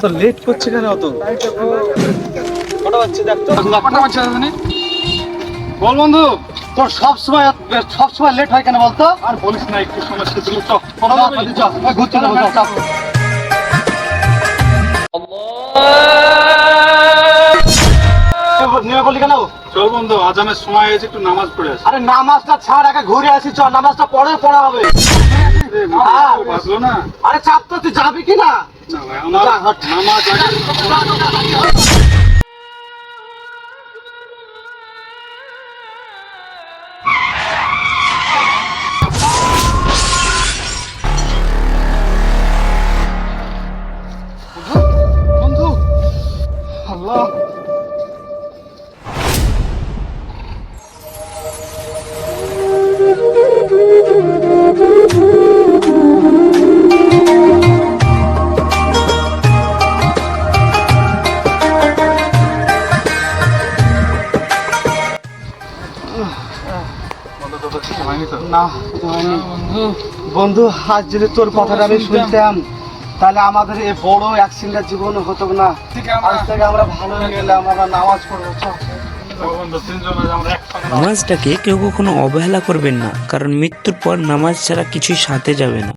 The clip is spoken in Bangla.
তো লেট করছে কেন অত? কটা বাজছে দেখ তো। কটা বাজছে জানি? বল বন্ধু, তোর সব সময় লেট হয় কেন বলতো? আর বলিস না, একটু সমস্যা ছিল। চ ঘুরতে যাবো, চল। নেমে বলি কেন? চল বন্ধু, আজানের সময় হয়েছে, একটু নামাজ পড়ে আসি। আরে নামাজটা ছাড়, আগে ঘুরে আসি, চল। নামাজটা পরে পড়া হবে। বাঁচলো না। আরে চাপ তো, তুই যাবি কি না? না ভাই, আমার যা, হট। নামাজ আগে। বন্ধু, আল্লাহ। হয়নি তো? না, হয়নি। বন্ধু, আজ যদি তোর কথাটা আমি শুনতাম, তাহলে আমাদের এই বড় অ্যাক্সিডেন্ট জীবনে হতো না। আজ থেকে আমরা ভালো হয়ে গেলাম, আমরা নামাজ পড়বো। চল। বন্ধু, তিনজন আমরা একসঙ্গে নামাজটাকে কেউ কখনো অবহেলা করবেন না, কারণ মৃত্যুর পর নামাজ ছাড়া কিছুই সাথে যাবে না।